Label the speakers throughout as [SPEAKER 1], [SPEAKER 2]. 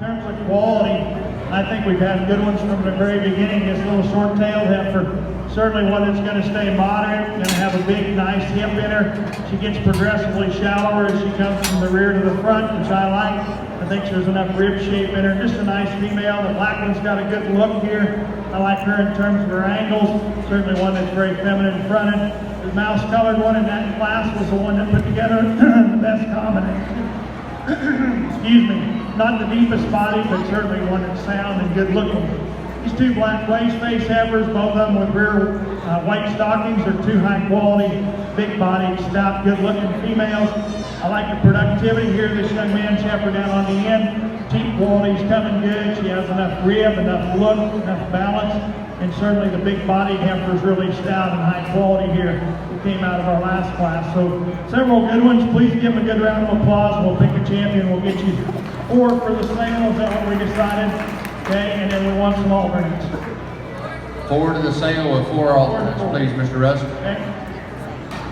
[SPEAKER 1] terms of quality, I think we've had good ones from the very beginning. This little short-tailed heifer, certainly one that's going to stay moderate, going to have a big, nice hip in her. She gets progressively shallower as she comes from the rear to the front, which I like. I think there's enough rib shape in her. Just a nice female. The black one's got a good look here. I like her in terms of her angles. Certainly one that's very feminine fronted. The mouse-colored one in that class was the one that put together the best combination. Excuse me, not the deepest body, but certainly one that's sound and good looking. These two black blaze-face heifers, both of them with rear white stockings, are two high-quality, big-bodied, stout, good-looking females. I like the productivity here. This young man's heifer down on the end. Teeth quality's coming good. She has enough rib, enough look, enough balance, and certainly the big-bodied heifer's really stout and high quality here. Came out of our last class. So several good ones. Please give them a good round of applause. We'll pick a champion. We'll get you 4 for the sale. Is that what we decided? Okay, and then we want some alternates.
[SPEAKER 2] 4 to the sale with 4 alternates, please, Mr. Rusk.
[SPEAKER 1] Okay.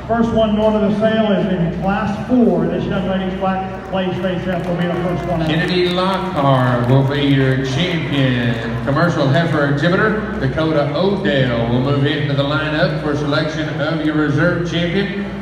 [SPEAKER 1] First one going to the sale is in class 4. This young lady's black blaze-face heifer will be the first one out.
[SPEAKER 2] Kennedy Lockhart will be your champion. Commercial heifer exhibitor, Dakota Odell, will move into the lineup for selection of your reserve champion.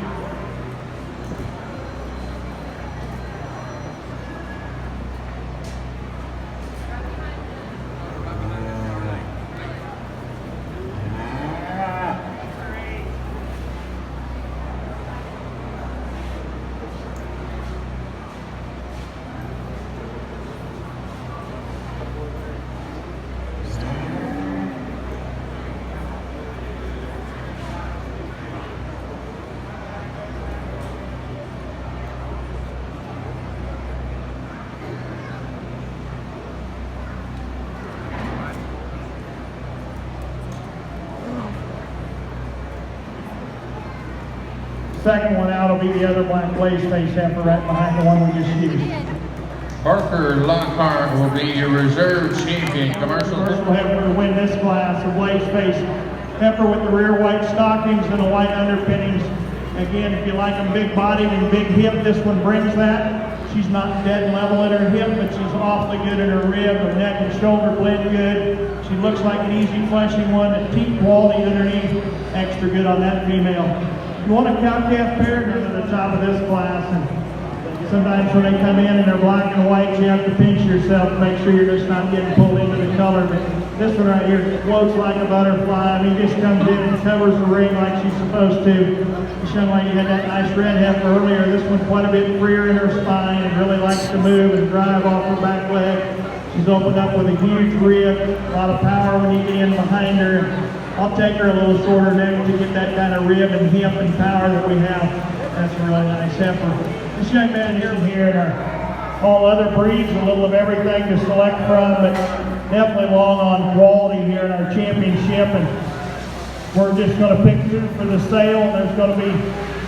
[SPEAKER 1] Second one out will be the other black blaze-face heifer right behind the one we just used.
[SPEAKER 2] Parker Lockhart will be your reserve champion. Commercial
[SPEAKER 1] heifer to win this class, a blaze-face heifer with the rear white stockings and the white underpinnings. Again, if you like them big-bodied and big hip, this one brings that. She's not dead level in her hip, but she's awfully good in her rib. Her neck and shoulder blend good. She looks like an easy fleshing one. The teeth quality underneath, extra good on that female. You want a cow-calf pair, go to the top of this class. And sometimes when they come in and they're black and white, you have to pinch yourself to make sure you're just not getting pulled into the color. But this one right here floats like a butterfly. I mean, just comes in and covers the ring like she's supposed to. This young lady had that nice red heifer earlier. This one quite a bit freer in her spine and really likes to move and drive off her back leg. She's opened up with a huge rib, a lot of power when you get in behind her. I'll take her a little shorter neck to get that kind of rib and hip and power that we have. That's a really nice heifer. This young man here in our all other breeds, a little of everything to select from, but definitely long on quality here in our championship. And we're just going to pick 2 for the sale. There's going to be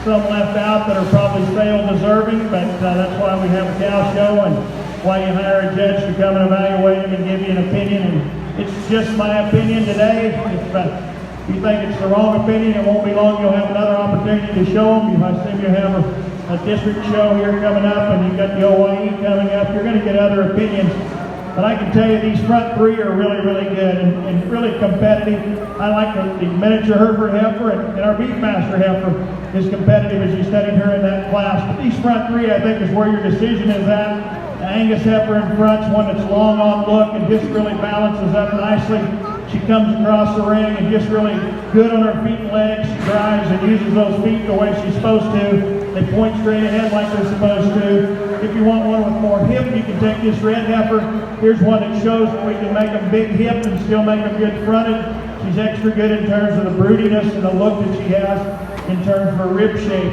[SPEAKER 1] some left out that are probably sale deserving, but that's why we have a cow show and why you hire a judge to come and evaluate them and give you an opinion. And it's just my opinion today. If you think it's the wrong opinion, it won't be long. You'll have another opportunity to show them. I assume you have a district show here coming up, and you've got the OYE coming up. You're going to get other opinions. But I can tell you these front 3 are really, really good and really competitive. I like the miniature Hereford heifer, and our Beefmaster heifer is competitive as you studied her in that class. But these front 3, I think, is where your decision is at. The Angus heifer in front is one that's long on look and just really balances up nicely. She comes across the ring and just really good on her feet and legs. She drives and uses those feet the way she's supposed to. They point straight ahead like they're supposed to. If you want one with more hip, you can take this red heifer. Here's one that shows that we can make them big hip and still make them good fronted. She's extra good in terms of the broodiness and the look that she has in terms of her rib shape.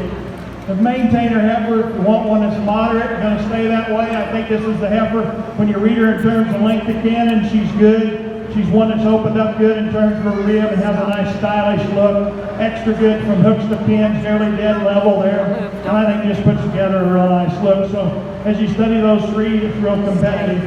[SPEAKER 1] The maintainer heifer, if you want one that's moderate, going to stay that way. I think this is the heifer. When you read her in terms of length of cannon, she's good. She's one that's opened up good in terms of her rib and has a nice stylish look. Extra good from hooks to pins, nearly dead level there. And I think just puts together a real nice look. So as you study those 3, it's real competitive.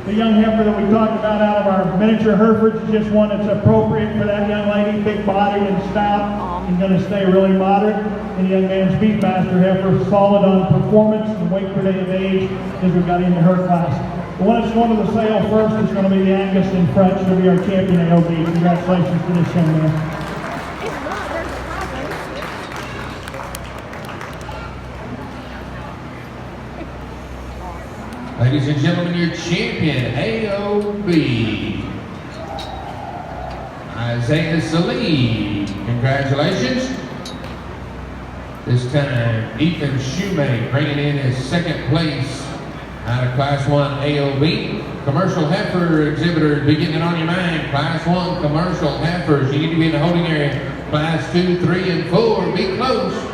[SPEAKER 1] The young heifer that we talked about out of our miniature Herefords is just one that's appropriate for that young lady, big bodied and stout, and going to stay really moderate. And the young man's Beefmaster heifer, solid on performance and weight per day of age as we got into her class. The one that's going to the sale first is going to be the Angus in front. She'll be our champion AOB. Congratulations to this young man.
[SPEAKER 2] Ladies and gentlemen, your champion, AOB, Isaiah Salih. Congratulations. This time, Ethan Shoemake bringing in his second place out of Class 1 AOB. Commercial heifer exhibitors, be getting it on your mind. Class 1 commercial heifers, you need to be in the holding area. Class 2, 3, and 4, be close.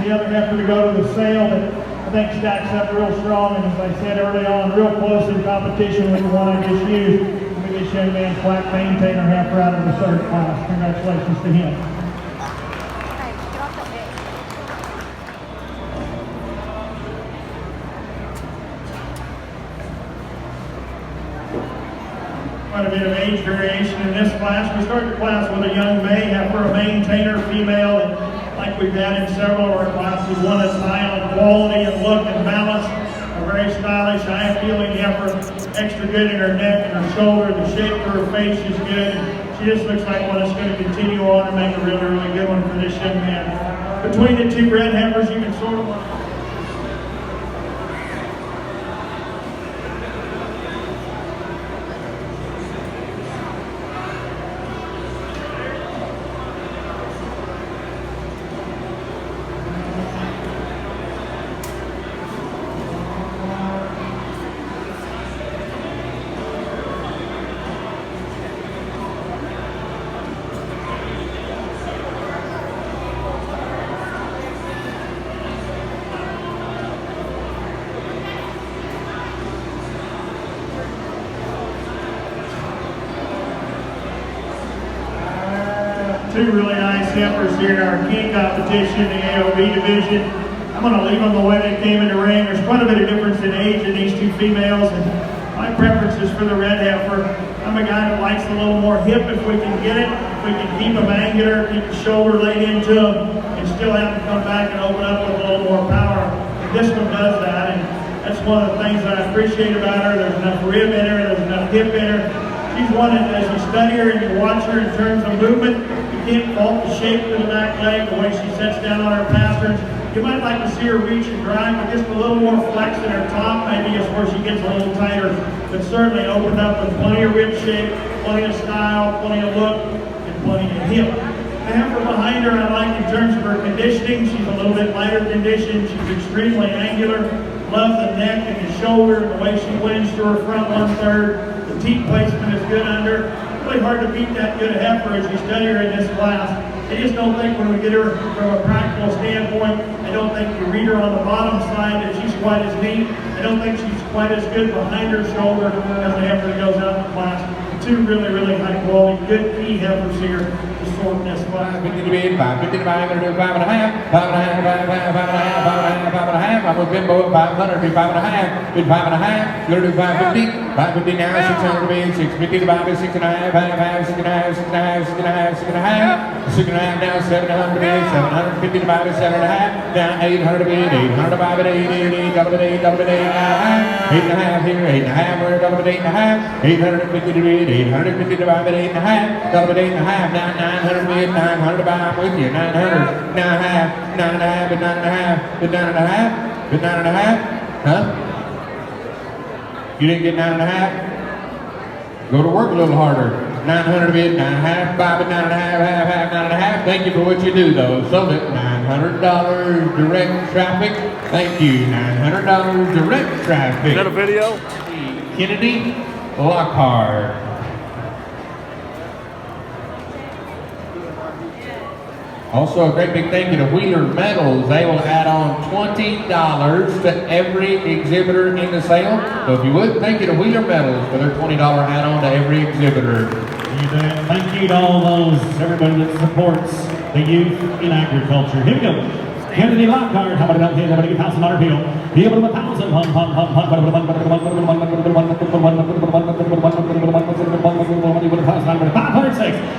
[SPEAKER 1] The other heifer to go to the sale that I think stacks up real strong, and as I said early on, real close in competition with the one I just used. Let me this young man, Quack Maintainer heifer out of the third class. Congratulations to him. Quite a bit of age variation in this class. We start the class with a young May heifer, a Maintainer female, and like we've had in several of our classes, one that's high on quality and look and balance, a very stylish, high-appealing heifer, extra good in her neck and her shoulder. The shape of her face is good. She just looks like one that's going to continue on and make a really, really good one for this young man. Between the two red heifers, you can sort of two really nice heifers here in our king competition, the AOB division. I'm going to leave them the way they came in the ring. There's quite a bit of difference in age in these two females, and my preference is for the red heifer. I'm a guy that likes a little more hip if we can get it. If we can keep them angular, keep the shoulder laid into them, and still have them come back and open up with a little more power. This one does that, and that's one of the things that I appreciate about her. There's enough rib in her, there's enough hip in her. She's one that, as you study her and you watch her in terms of movement, you can't fault the shape of the back leg, the way she sets down on her pasterns. You might like to see her reach and drive, but just a little more flex in her top maybe is where she gets a little tighter. But certainly opened up with plenty of rib shape, plenty of style, plenty of look, and plenty of hip. The heifer behind her I like in terms of her conditioning. She's a little bit lighter conditioned. She's extremely angular. Love the neck and the shoulder, the way she wins to her front 1/3. The teeth placement is good under. Really hard to beat that good heifer as you study her in this class. I just don't think when we get her from a practical standpoint, I don't think you read her on the bottom side that she's quite as neat. I don't think she's quite as good behind her shoulder as the heifer that goes out in the class. Two really, really high quality, good key heifers here to sort in this class.
[SPEAKER 3] 50 to bid, 550 to buy, I'm going to do 5 and a half, 5 and a half, 5 and a half, 5 and a half, 5 and a half, 5 and a half. I'm with Bimbo at 500, do 5 and a half, bid 5 and a half, going to do 550, 550 now, 600 to bid, 650 to buy, bid 6 and a half, 5 and a half, 6 and a half, 6 and a half, 6 and a half, 6 and a half, 6 and a half now, 700 to bid, 750 to buy, bid 7 and a half, down 800 to bid, 800 to buy, bid 8, double bid 8, double bid 8 and a half, 8 and a half here, 8 and a half, we're double bid 8 and a half, 850 to bid, 850 to buy, bid 8 and a half, double bid 8 and a half, now 900 bid, 900 to buy, I'm with you, 900, 9 and a half, 9 and a half, bid 9 and a half, bid 9 and a half, bid 9 and a half, huh? You didn't get 9 and a half? Go to work a little harder. 900 bid, 9 and a half, buy bid 9 and a half, half, 9 and a half. Thank you for what you do though. Sold it, $900 direct traffic. Thank you, $900 direct traffic.
[SPEAKER 4] Is that a video?
[SPEAKER 3] Kennedy Lockhart. Also, a great big thank you to Wheeler Metals. They will add on $20 to every exhibitor in the sale. So if you would, thank you to Wheeler Metals for their $20 add-on to every exhibitor.
[SPEAKER 4] You bet. Thank you to all those, everybody that supports the youth in agriculture. Here we go. Kennedy Lockhart, how about it out here? Everybody get $1,000 bill. Be able to 1,000. Pump. 506.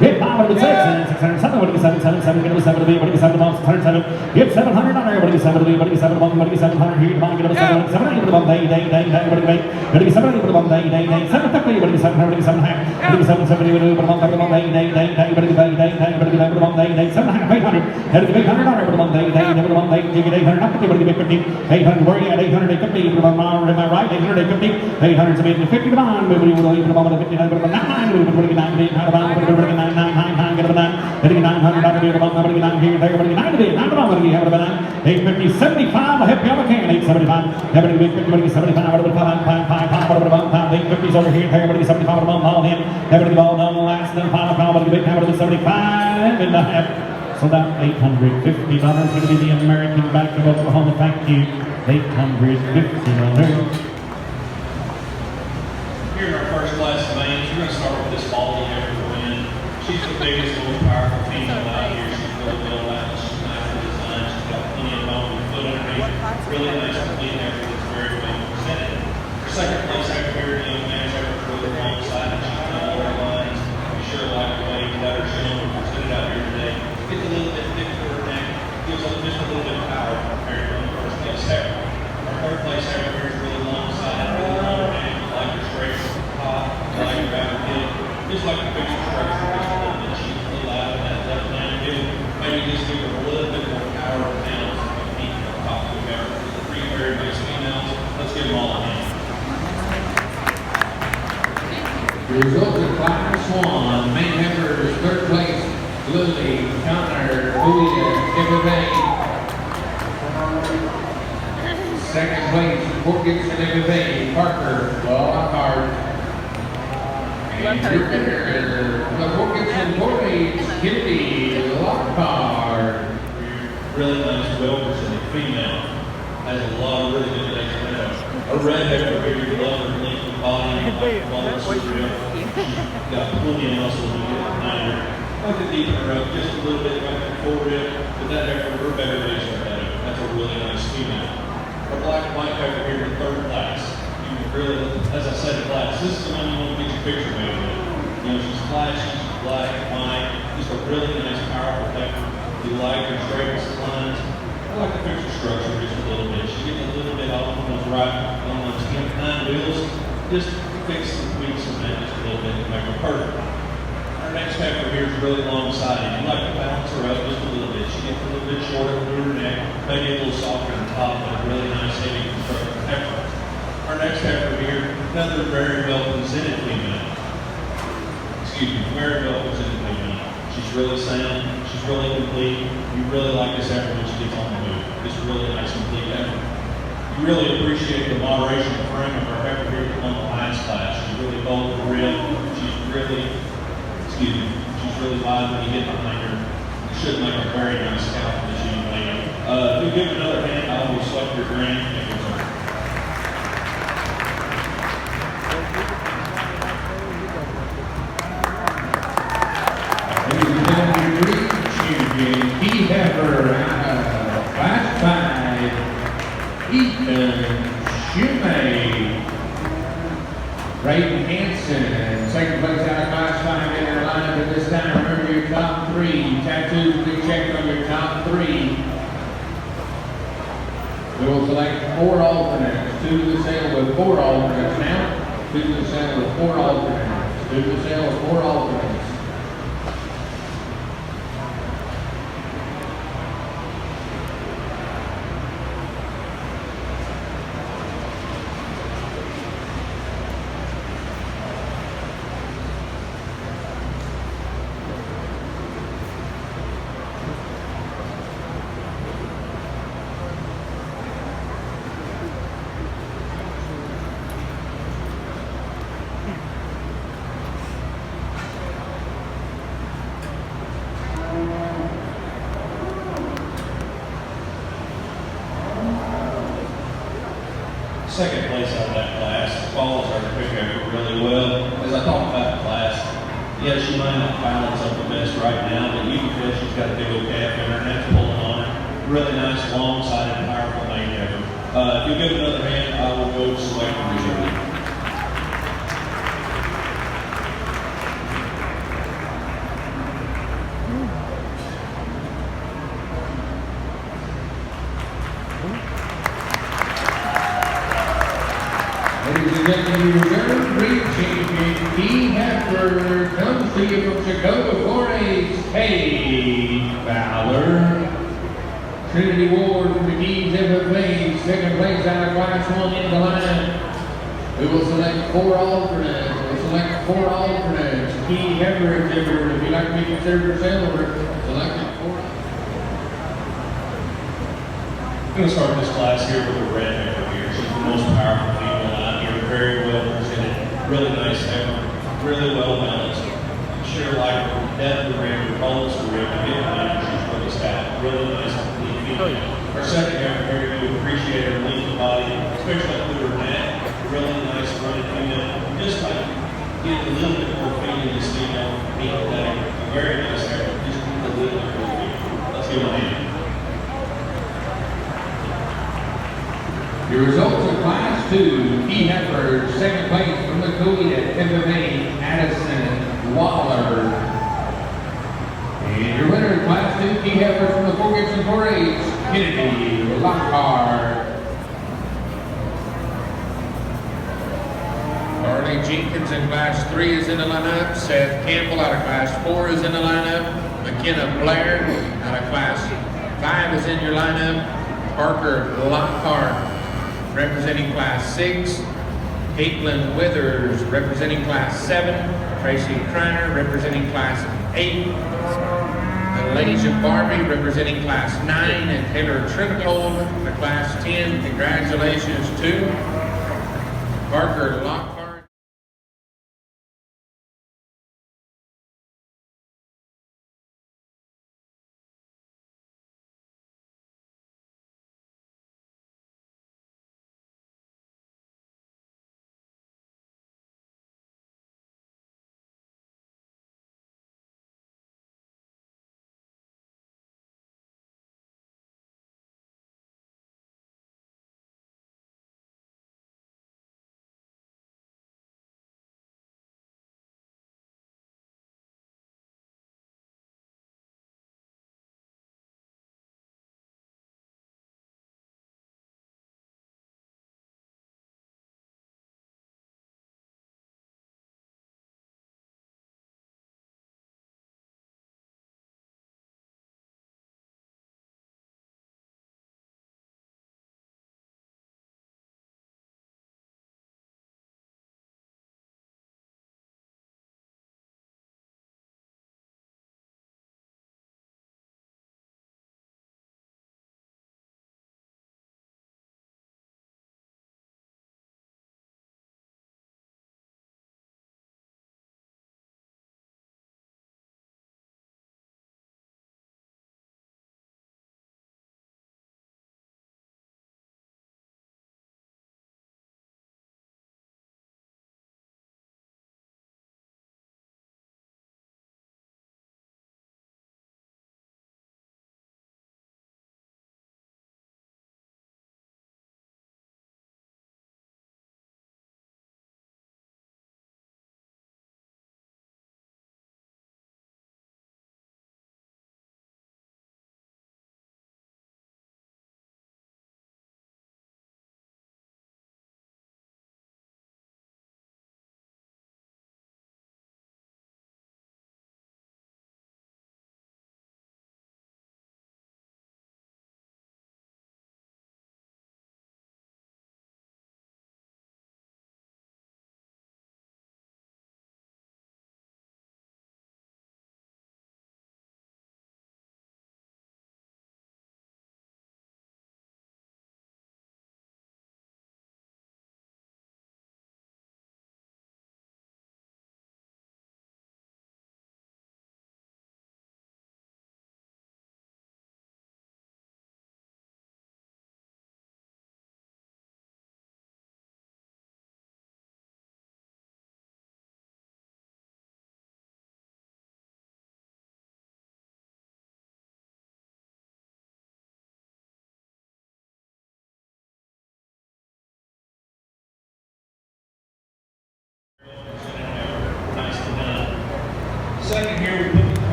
[SPEAKER 4] Hit 506 and 607. What do you get 777? Get 7 to be. What do you get 7 to 607? Get 700 on there. What do you get 7 to be? What do you get 7 to 1? What do you get 700 here? Come on, get 7. 780 for the bum. Day. What do you get? What do you get 780 for the bum? Day. 750. What do you get 700? What do you get 7.5? What do you get 770? What do you get 7 for the bum? Day. What do you get? What do you get for the bum? Day. 7.5. 800. Head to the big $100 for the bum. Day. What do you get? You get 800. What do you get 50? 800. Where you at? 800. 850 for the bum. Am I right? 800. 850. 800. 50 to bond. What do you get for the bum? 59. What do you get 9? How about what do you get 9? 9. Get a 9. What do you get 900? What do you get 9 here? What do you get 9 to be? 9 to bond. What do you have? 850. 75. I help you all I can. 875. What do you get 50? What do you get 75? What do you get 5? What do you get 850's over here. What do you get 75? What do you get all in? What do you get all done last? Then 5. What do you get 75? And a half. So that $850 going to be the American back of Oklahoma. Thank you. $850.
[SPEAKER 5] Here in our first class of names, we're going to start with this Baldy Heifer win. She's the biggest, most powerful female out here. She's really well balanced. She's nicely designed. She's got plenty of bone and foot underneath. Really nice complete heifer that's very well presented. Her second place heifer here, the young man's heifer for the wrong side. And she's done all her lines. We sure like the way that her shown presented out here today. Gets a little bit thick to her neck. Gives up just a little bit of power compared to the first place heifer. Our third place heifer here is really long side, really long neck. Like her straight top, like her back heel. Just like the picture structure, just a little bit. She's a little out of that left hand heel. Maybe just give her a little bit more power of pounds of meat on top of the heifer. Three very nice females. Let's give them all a hand.
[SPEAKER 2] The results of Class 1, main heifer is third place, Lily Connor, Julia Everbank. Second place, Fort Gibson Everbank, Parker Lockhart. And your winner is the Fort Gibson Fort Kennedy Lockhart.
[SPEAKER 5] Really nice, well-presented female. Has a lot of really good things in her. A red heifer here, you love her length of body, like ball super. She's got plenty of muscle when you get behind her. I like to deepen her up just a little bit right before rib, but that heifer, her better days are ahead. That's a really nice female. Our black and white heifer here in third class. You can really, as I said in class, this is the one you want to get your picture made with. You know, she's flashy, she's black and white, just a really nice, powerful heifer. You like her straightness of lines. I like the picture structure just a little bit. She's getting a little bit off on those right, on those hind wheels. Just fix some tweaks on that just a little bit to make her perfect. Our next heifer here is really long-sided. You like to balance her up just a little bit. She gets a little bit shorter through her neck, maybe a little softer on top, but a really nice heavy constructed heifer. Our next heifer here, another very well-presented female. Excuse me, very well-presented female. She's really sound. She's really complete. You really like this heifer when she gets on the move. This really nice, complete heifer. You really appreciate the moderation of frame of our heifer here on the highest class. She's really bold and real. She's really, she's really wide when you get behind her. You should make a very nice scalp for this young lady. If you give another hand, I will select your grand heifer.
[SPEAKER 2] Key heifer Class 5, Ethan Shumay. Braden Hanson, second place out of Class 5 in our lineup at this time. Remember your top three. Tattoos will be checked on your top three. We will select 4 alternates. 2 to the sale with 4 alternates now. 2 to the sale with 4 alternates. 2 to the sale with 4 alternates.
[SPEAKER 5] second place out of that class. Follows her pickup really well. As I talked about the class, yeah, she might not balance up the best right now, but you can feel she's got a big old calf in her, and that's pulling on her. Really nice, long-sided, powerful mane heifer. If you give another hand, I will go select and reserve.
[SPEAKER 2] Ladies and gentlemen, your reserve ring champion, Key Heifer, comes to you from Chicago 4A's Kay Fowler. Trinity Ward from the Keys FFA, second place out of Class 1 in the lineup. We will select 4 alternates. We'll select 4 alternates. Key Heifer exhibitor, if you'd like to be considered for sale, we're selecting 4.
[SPEAKER 5] I'm going to start this class here with the red heifer here. She's the most powerful female out here, very well presented, really nice heifer, really well balanced. Sure like her head of the ring, her colors the ring, and she's really stout, really nice complete female. Her second heifer here, you appreciate her length of body, especially through her neck, really nice running female. Just like getting a little bit more feed in this female, meat today, a very nice heifer, just a little bit more feed. Let's give it a hand.
[SPEAKER 2] Your results of Class 2, Key Heifer, second place from the Kuwait FFA, Addison Waller. And your winner in Class 2, Key Heifer from the 4 Gibson 4H, Kennedy Lockhart. Harley Jenkins in Class 3 is in the lineup. Seth Campbell out of Class 4 is in the lineup. McKenna Blair out of Class 5 is in your lineup. Parker Lockhart representing Class 6, Caitlin Withers representing Class 7, Tracy Kreiner representing Class 8, Malaysia Barbie representing Class 9, and Taylor Trinicold, the Class 10. Congratulations to Parker Lockhart.